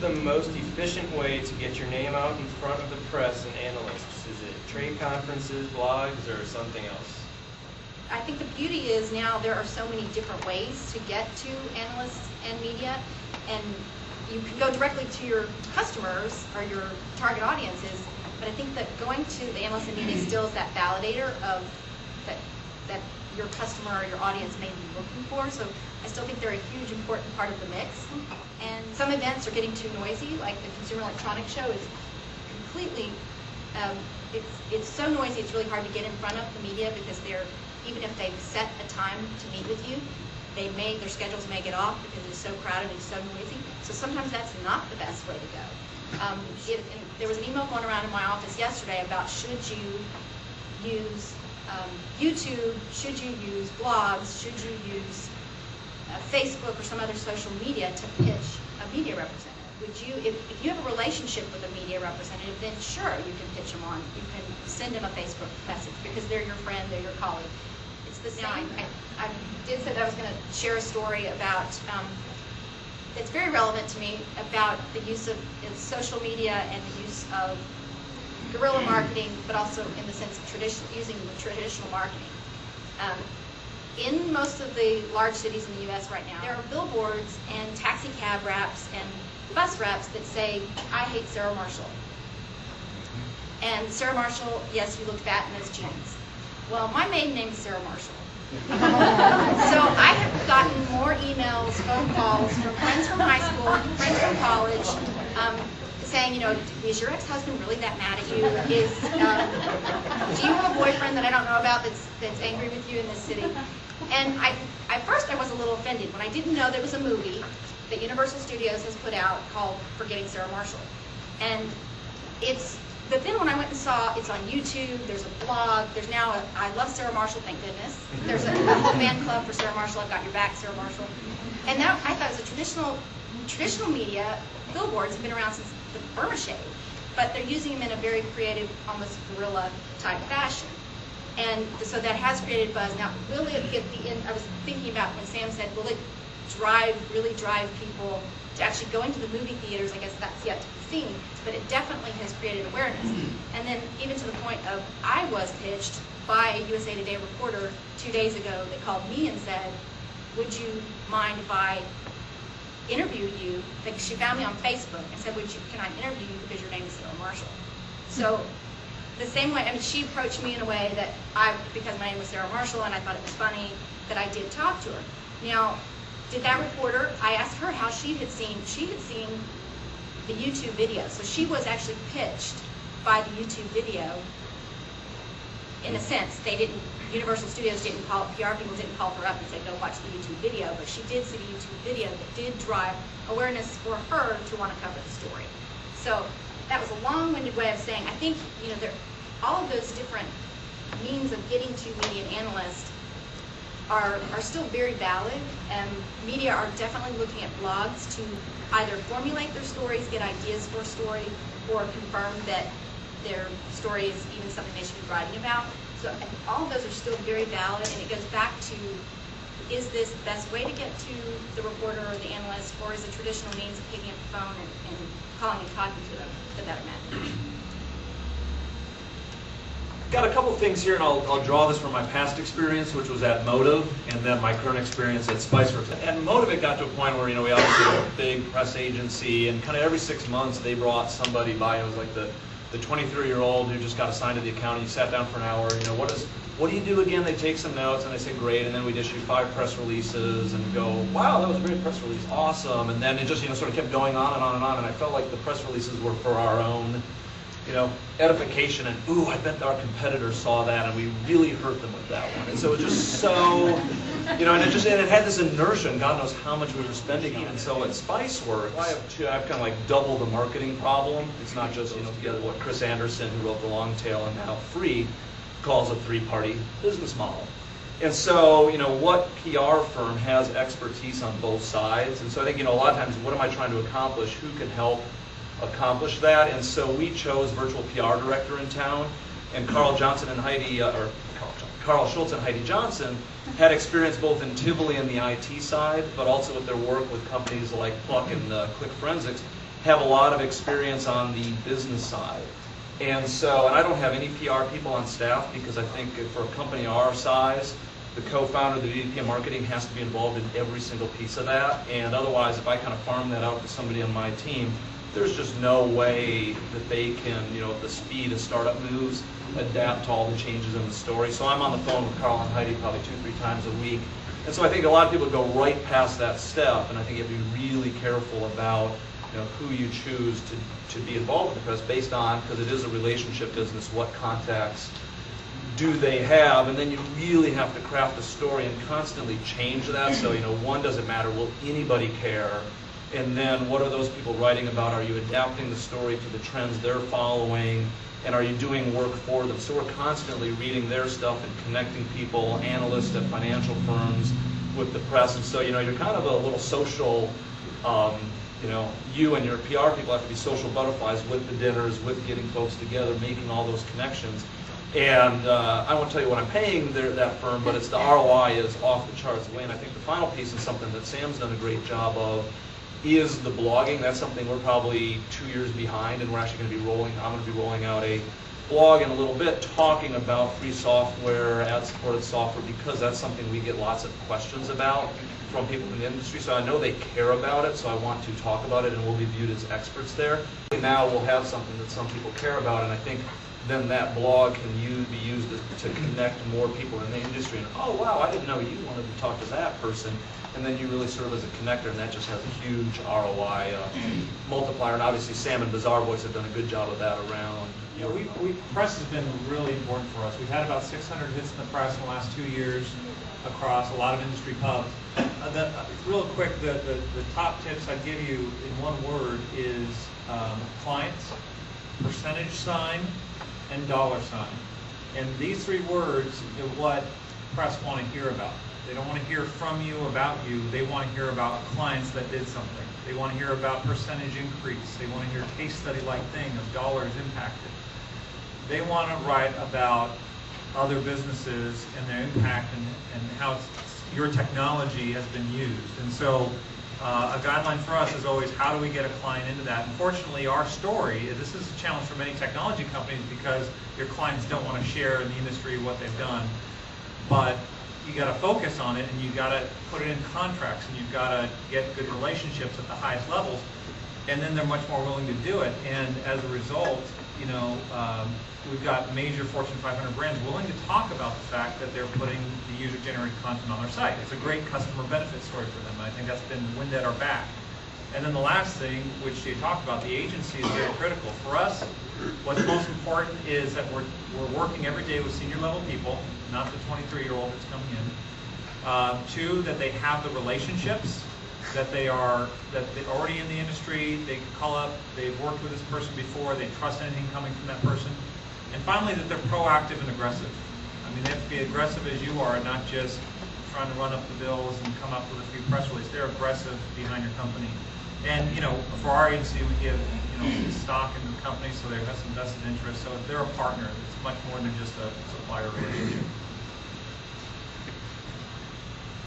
the most efficient way to get your name out in front of the press and analysts? Is it trade conferences, blogs, or something else? I think the beauty is now there are so many different ways to get to analysts and media, and you can go directly to your customers or your target audiences, but I think that going to the analysts and media still is that validator of that your customer or your audience may be looking for. So I still think they're a huge important part of the mix. And some events are getting too noisy, like the Consumer Electronics Show is completely, it's so noisy it's really hard to get in front of the media because even if they've set a time to meet with you, their schedules may get off because it's so crowded and so noisy. So sometimes that's not the best way to go. There was an email going around in my office yesterday about should you use YouTube, should you use blogs, should you use Facebook or some other social media to pitch a media representative? Would you, if you have a relationship with a media representative, then sure, you can pitch them on. You can send them a Facebook message because they're your friend, they're your colleague. It's the same. I did say that I was going to share a story about, that's very relevant to me, about the use of social media and the use of guerrilla marketing, but also in the sense of using traditional marketing. In most of the large cities in the U.S. right now, there are billboards and taxi cab wraps and bus wraps that say, "I hate Sarah Marshall." And Sarah Marshall, yes, you look fat in those jeans. Well, my maiden name is Sarah Marshall. So I have gotten more emails, phone calls from friends from high school, friends from college, saying, is your ex-husband really that mad at you? Do you have a boyfriend that I don't know about that's angry with you in this city? And at first I was a little offended when I didn't know there was a movie that Universal Studios has put out called Forgetting Sarah Marshall. But then when I went and saw, it's on YouTube, there's a blog, there's now I love Sarah Marshall, thank goodness. There's a whole fan club for Sarah Marshall, I've got your back, Sarah Marshall. And now I thought it was a traditional media, billboards have been around since the Burma Shave, but they're using them in a very creative, almost guerrilla type fashion. And so that has created buzz. Now, will it get the end? I was thinking about when Sam said, will it really drive people to actually go into the movie theaters? I guess that's yet to be seen, but it definitely has created awareness. And then even to the point of, I was pitched by a USA Today reporter 2 days ago that called me and said, would you mind if I interview you? Like, she found me on Facebook and said, can I interview you because your name is Sarah Marshall? So the same way, she approached me in a way that because my name was Sarah Marshall and I thought it was funny, that I did talk to her. Now, did that reporter, I asked her how she had seen the YouTube video. So she was actually pitched by the YouTube video. In a sense, Universal Studios didn't call, PR people didn't call her up and say, go watch the YouTube video, but she did see the YouTube video that did drive awareness for her to want to cover the story. So that was a long-winded way of saying, I think, all of those different means of getting to media analysts are still very valid, and media are definitely looking at blogs to either formulate their stories, get ideas for a story, or confirm that their story is even something they should be writing about. So all of those are still very valid, and it goes back to, is this the best way to get to the reporter or the analyst, or is the traditional means of picking up the phone and calling and talking to them the better method? Got a couple things here, and I'll draw this from my past experience, which was at Motive, and then my current experience at Spiceworks. At Motive, it got to a point where, we obviously were a big press agency, and kind of every 6 months they brought somebody by. It was like the 23-year-old who just got assigned to the account. You sat down for an hour. What do you do again? They take some notes and they say great, and then we'd issue 5 press releases and go, wow, that was a great press release, awesome. And then it just sort of kept going on and on and on. And I felt like the press releases were for our own edification, and ooh, I bet our competitors saw that and we really hurt them with that one. And so it was just so, and it had this inertia, and God knows how much we were spending on it. And so at Spiceworks, I have kind of like double the marketing problem. It's not just, what Chris Anderson, who wrote The Long Tail and now Free, calls a 3-party business model. And so, what PR firm has expertise on both sides? And so I think, a lot of times, what am I trying to accomplish? Who can help accomplish that? And so we chose virtual PR director in town, and Carl Schultz and Heidi Johnson had experience both in Tivoli and the IT side, but also with their work with companies like Pluck and Click Forensics. have a lot of experience on the business side. And so, and I don't have any PR people on staff because I think for a company our size, the co-founder, the VP of marketing has to be involved in every single piece of that. And otherwise, if I kind of farm that out to somebody on my team, there's just no way that they can, at the speed of startup moves, adapt to all the changes in the story. So I'm on the phone with Carl and Heidi probably 2-3 times a week. And so I think a lot of people go right past that step, and I think you have to be really careful about who you choose to be involved with the press based on, because it is a relationship business, what contacts do they have, and then you really have to craft a story and constantly change that. So, one, does it matter? Will anybody care? And then what are those people writing about? Are you adapting the story to the trends they're following? And are you doing work for them? So we're constantly reading their stuff and connecting people, analysts at financial firms, with the press. And so, you're kind of a little social, you and your PR people have to be social butterflies with the dinners, with getting folks together, making all those connections. And I won't tell you what I'm paying that firm, but it's the ROI is off the charts away. And I think the final piece is something that Sam's done a great job of, is the blogging. That's something we're probably 2 years behind, and we're actually going to be I'm going to be rolling out a blog in a little bit talking about free software, ad-supported software, because that's something we get lots of questions about from people in the industry. So I know they care about it, so I want to talk about it, and we'll be viewed as experts there. Now we'll have something that some people care about, and I think then that blog can be used to connect more people in the industry. And, oh, wow, I didn't know you wanted to talk to that person. And then you really serve as a connector, and that just has a huge ROI multiplier. And obviously Sam and Bazaarvoice have done a good job of that around. Press has been really important for us. We've had about 600 hits in the press in the last 2 years across a lot of industry pubs. Real quick, the top tips I'd give you in one word is clients, percentage sign, and dollar sign. And these 3 words are what press want to hear about. They don't want to hear from you, about you. They want to hear about clients that did something. They want to hear about percentage increase. They want to hear a case study-like thing of dollars impacted. They want to write about other businesses and their impact and how your technology has been used. And so a guideline for us is always, how do we get a client into that? Unfortunately, our story, this is a challenge for many technology companies because your clients don't want to share in the industry what they've done. But you got to focus on it, and you got to put it in contracts, and you've got to get good relationships at the highest levels, and then they're much more willing to do it. And as a result, we've got major Fortune 500 brands willing to talk about the fact that they're putting the user-generated content on their site. It's a great customer benefit story for them, and I think that's been wind at our back. And then the last thing, which you talked about, the agency is very critical. For us, what's most important is that we're working every day with senior level people, not the 23-year-old that's coming in. 2, that they have the relationships, that they're already in the industry, they can call up, they've worked with this person before, they trust anything coming from that person. And finally, that they're proactive and aggressive. I mean, they have to be aggressive as you are, not just trying to run up the bills and come up with a few press releases. They're aggressive behind your company. And, for our agency, we give, stock in the company, so they have some vested interest. So if they're a partner, it's much more than just a supplier relationship.